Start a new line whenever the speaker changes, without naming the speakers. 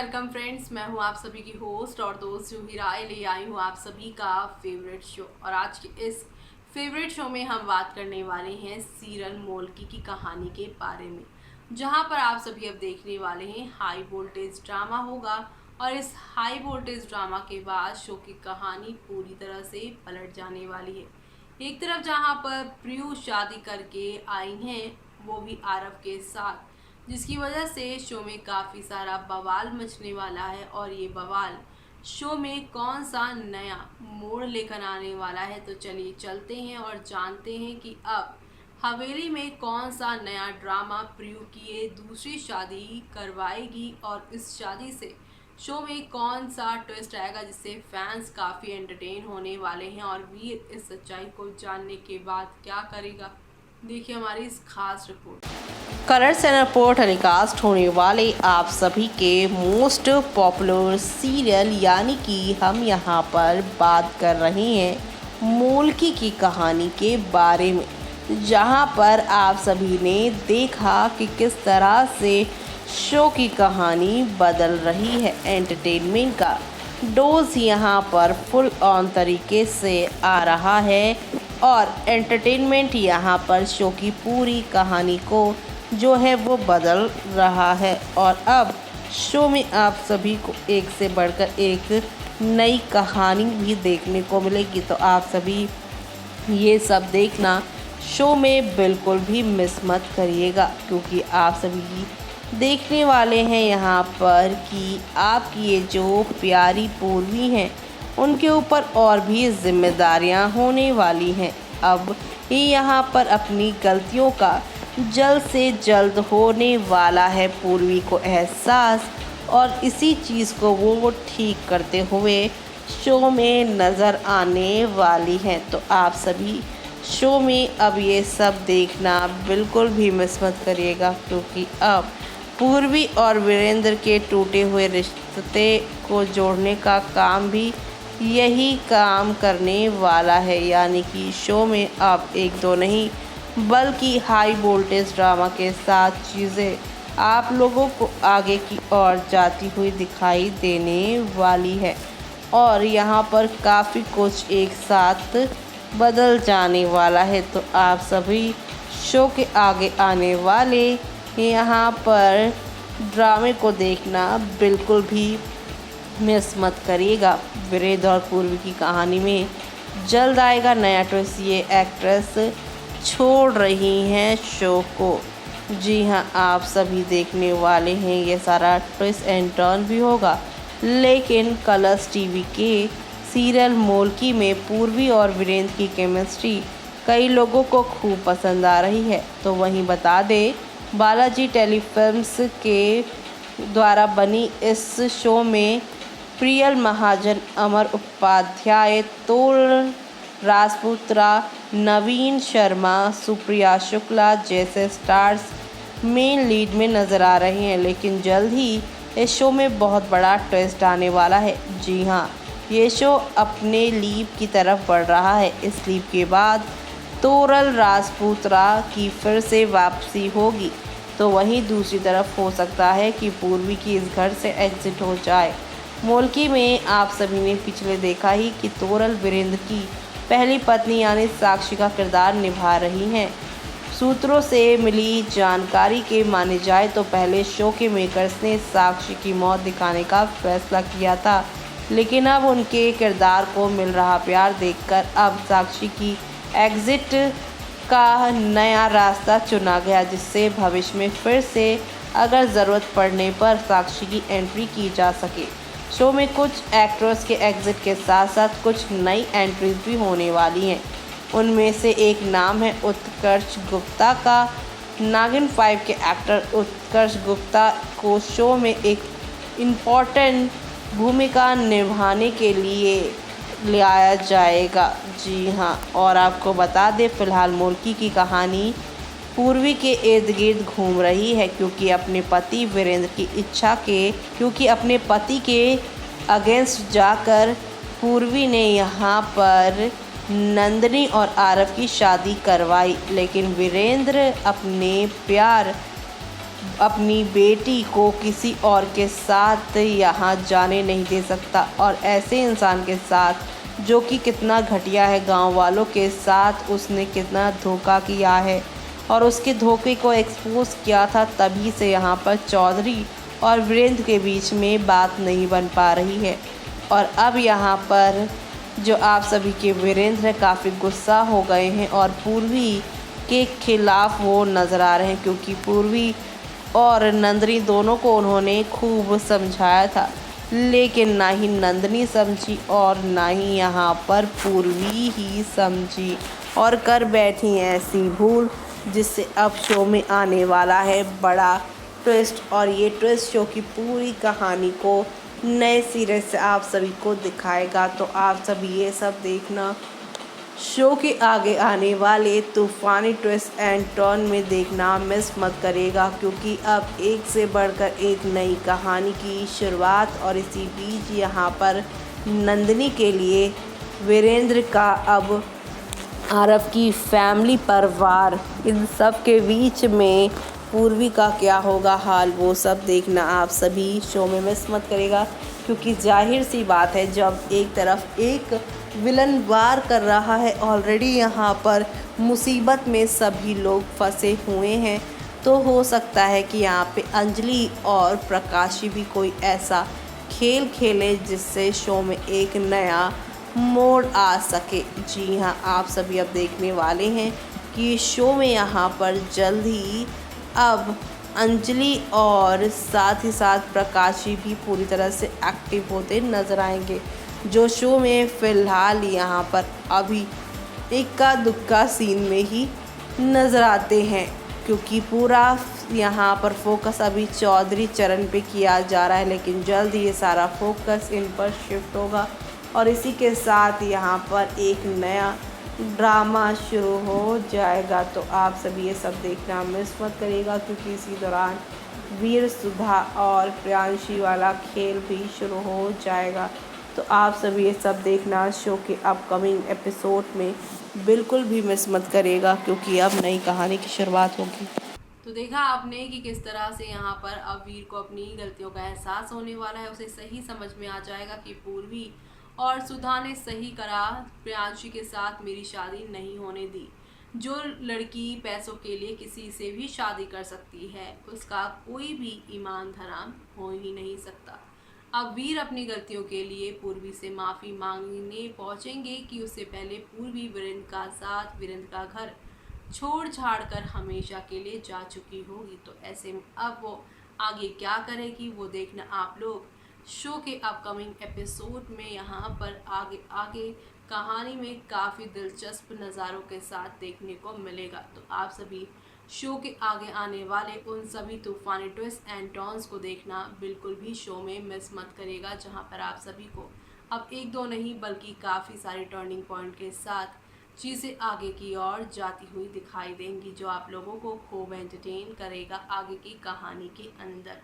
Welcome friends. मैं हूं आप सभी की होस्ट और दोस्त यूही राय। ले आई हूं आप सभी का फेवरेट शो। और आज के इस फेवरेट शो में हम बात करने वाले हैं सीरियल मोल्की की कहानी के बारे में, जहां पर आप सभी अब देखने वाले हैं हाई वोल्टेज ड्रामा होगा। और इस हाई वोल्टेज ड्रामा के बाद शो की कहानी पूरी तरह से पलट जाने वाली है। एक तरफ जहां पर प्रियू शादी करके आई हैं, वो भी आरव के साथ, जिसकी वजह से शो में काफ़ी सारा बवाल मचने वाला है। और ये बवाल शो में कौन सा नया मोड़ लेकर आने वाला है, तो चलिए चलते हैं और जानते हैं कि अब हवेली में कौन सा नया ड्रामा प्रियू की ये दूसरी शादी करवाएगी और इस शादी से शो में कौन सा ट्विस्ट आएगा, जिससे फैंस काफ़ी एंटरटेन होने वाले हैं। और वीर इस सच्चाई को जानने के बाद क्या करेगा, देखिए हमारी इस खास रिपोर्ट।
कलर्स चैनल पर टेलीकास्ट होने वाले आप सभी के मोस्ट पॉपुलर सीरियल यानी कि हम यहाँ पर बात कर रहे हैं मोल्की की कहानी के बारे में, जहाँ पर आप सभी ने देखा कि किस तरह से शो की कहानी बदल रही है। एंटरटेनमेंट का डोज यहाँ पर फुल ऑन तरीके से आ रहा है और एंटरटेनमेंट यहाँ पर शो की पूरी कहानी को जो है वो बदल रहा है। और अब शो में आप सभी को एक से बढ़कर एक नई कहानी भी देखने को मिलेगी, तो आप सभी ये सब देखना शो में बिल्कुल भी मिस मत करिएगा, क्योंकि आप सभी देखने वाले हैं यहाँ पर कि आपकी ये जो प्यारी पूर्वी हैं उनके ऊपर और भी जिम्मेदारियाँ होने वाली हैं। अब ये यहाँ पर अपनी गलतियों का जल्द से जल्द होने वाला है पूर्वी को एहसास, और इसी चीज़ को वो ठीक करते हुए शो में नज़र आने वाली हैं। तो आप सभी शो में अब ये सब देखना बिल्कुल भी मिस मत करिएगा, क्योंकि अब पूर्वी और वीरेंद्र के टूटे हुए रिश्ते को जोड़ने का काम भी यही काम करने वाला है। यानी कि शो में अब एक दो नहीं बल्कि हाई वोल्टेज ड्रामा के साथ चीज़ें आप लोगों को आगे की ओर जाती हुई दिखाई देने वाली है। और यहाँ पर काफ़ी कुछ एक साथ बदल जाने वाला है, तो आप सभी शो के आगे आने वाले यहाँ पर ड्रामे को देखना बिल्कुल भी मिस मत करिएगा। वीरेंद्र और पूर्वी की कहानी में जल्द आएगा नया ट्विस्ट। ये एक्ट्रेस छोड़ रही हैं शो को। जी हाँ, आप सभी देखने वाले हैं ये सारा ट्विस्ट एंड टर्न भी होगा। लेकिन कलर्स टीवी के सीरियल मोल्की में पूर्वी और वीरेंद्र की केमिस्ट्री कई लोगों को खूब पसंद आ रही है। तो वहीं बता दें, बालाजी टेलीफिल्म्स के द्वारा बनी इस शो में प्रियल महाजन, अमर उपाध्याय, तोल राजपुत्रा, नवीन शर्मा, सुप्रिया शुक्ला जैसे स्टार्स मेन लीड में नज़र आ रहे हैं। लेकिन जल्द ही इस शो में बहुत बड़ा ट्विस्ट आने वाला है। जी हाँ, ये शो अपने लीप की तरफ बढ़ रहा है। इस लीप के बाद तोरल राजपुत्रा की फिर से वापसी होगी, तो वहीं दूसरी तरफ हो सकता है कि पूर्वी की इस घर से एग्जिट हो जाए। मोल्की में आप सभी ने पिछले देखा ही कि तोरल वीरेंद्र की पहली पत्नी यानी साक्षी का किरदार निभा रही हैं। सूत्रों से मिली जानकारी के माने जाए तो पहले शो के मेकर्स ने साक्षी की मौत दिखाने का फैसला किया था, लेकिन अब उनके किरदार को मिल रहा प्यार देखकर अब साक्षी की एग्जिट का नया रास्ता चुना गया, जिससे भविष्य में फिर से अगर ज़रूरत पड़ने पर साक्षी की एंट्री की जा सके। शो में कुछ एक्टर्स के एग्जिट के साथ साथ कुछ नई एंट्रीज भी होने वाली हैं। उनमें से एक नाम है उत्कर्ष गुप्ता का। नागिन 5 के एक्टर उत्कर्ष गुप्ता को शो में एक इम्पॉर्टेंट भूमिका निभाने के लिए लाया जाएगा। जी हाँ, और आपको बता दें फ़िलहाल मोल्की की कहानी पूर्वी के इर्द गिर्द घूम रही है, क्योंकि अपने पति के अगेंस्ट जाकर पूर्वी ने यहाँ पर नंदिनी और आरव की शादी करवाई। लेकिन वीरेंद्र अपने प्यार अपनी बेटी को किसी और के साथ यहाँ जाने नहीं दे सकता, और ऐसे इंसान के साथ जो कि कितना घटिया है, गांव वालों के साथ उसने कितना धोखा किया है और उसके धोखे को एक्सपोज किया था। तभी से यहाँ पर चौधरी और वीरेंद्र के बीच में बात नहीं बन पा रही है। और अब यहाँ पर जो आप सभी के वीरेंद्र काफ़ी गुस्सा हो गए हैं और पूर्वी के खिलाफ वो नज़र आ रहे हैं, क्योंकि पूर्वी और नंदिनी दोनों को उन्होंने खूब समझाया था, लेकिन ना ही नंदिनी समझी और ना ही यहाँ पर पूर्वी ही समझी और कर बैठी ऐसी भूल, जिससे अब शो में आने वाला है बड़ा ट्विस्ट। और ये ट्विस्ट शो की पूरी कहानी को नए सिरे से आप सभी को दिखाएगा। तो आप सभी ये सब देखना शो के आगे आने वाले तूफानी ट्विस्ट एंड टर्न में देखना मिस मत करेगा, क्योंकि अब एक से बढ़कर एक नई कहानी की शुरुआत। और इसी बीच यहाँ पर नंदिनी के लिए वीरेंद्र का अब आरव की फैमिली परिवार, इन सब के बीच में पूर्वी का क्या होगा हाल, वो सब देखना आप सभी शो में मिस मत करेगा। क्योंकि जाहिर सी बात है, जब एक तरफ एक विलन वार कर रहा है, ऑलरेडी यहाँ पर मुसीबत में सभी लोग फंसे हुए हैं, तो हो सकता है कि यहाँ पे अंजलि और प्रकाशी भी कोई ऐसा खेल खेले जिससे शो में एक नया मोड़ आ सके। जी हाँ, आप सभी अब देखने वाले हैं कि शो में यहाँ पर जल्द ही अब अंजलि और साथ ही साथ प्रकाशी भी पूरी तरह से एक्टिव होते नज़र आएंगे, जो शो में फ़िलहाल यहाँ पर अभी इक्का दुक्का सीन में ही नज़र आते हैं, क्योंकि पूरा यहाँ पर फोकस अभी चौधरी चरण पे किया जा रहा है। लेकिन जल्द ये सारा फोकस इन पर शिफ्ट होगा और इसी के साथ यहाँ पर एक नया ड्रामा शुरू हो जाएगा। तो आप सभी ये सब देखना मिस मत करिएगा, क्योंकि इसी दौरान वीर, सुधा और प्रियांशी वाला खेल भी शुरू हो जाएगा। तो आप सभी ये सब देखना शो के अपकमिंग एपिसोड में बिल्कुल भी मिस मत करिएगा, क्योंकि अब नई कहानी की शुरुआत होगी।
तो देखा आपने कि किस तरह से यहाँ पर अब वीर को अपनी गलतियों का एहसास होने वाला है। उसे सही समझ में आ जाएगा कि पूर्वी और सुधा ने सही करा, प्रियांशी के साथ मेरी शादी नहीं होने दी। जो लड़की पैसों के लिए किसी से भी शादी कर सकती है, उसका कोई भी ईमान धराम हो ही नहीं सकता। अब वीर अपनी गलतियों के लिए पूर्वी से माफ़ी मांगने पहुंचेंगे कि उससे पहले पूर्वी वीरेंद्र का साथ, वीरेंद्र का घर छोड़ छाड़ कर हमेशा के लिए जा चुकी होगी। तो ऐसे में अब वो आगे क्या करेगी, वो देखना आप लोग शो के अपकमिंग एपिसोड में। यहाँ पर आगे आगे कहानी में काफ़ी दिलचस्प नज़ारों के साथ देखने को मिलेगा। तो आप सभी शो के आगे आने वाले उन सभी तूफानी ट्विस्ट एंड टर्न्स को देखना बिल्कुल भी शो में मिस मत करेगा, जहाँ पर आप सभी को अब एक दो नहीं बल्कि काफ़ी सारे टर्निंग पॉइंट के साथ चीज़ें आगे की ओर जाती हुई दिखाई देंगी, जो आप लोगों को खूब एंटरटेन करेगा आगे की कहानी के अंदर।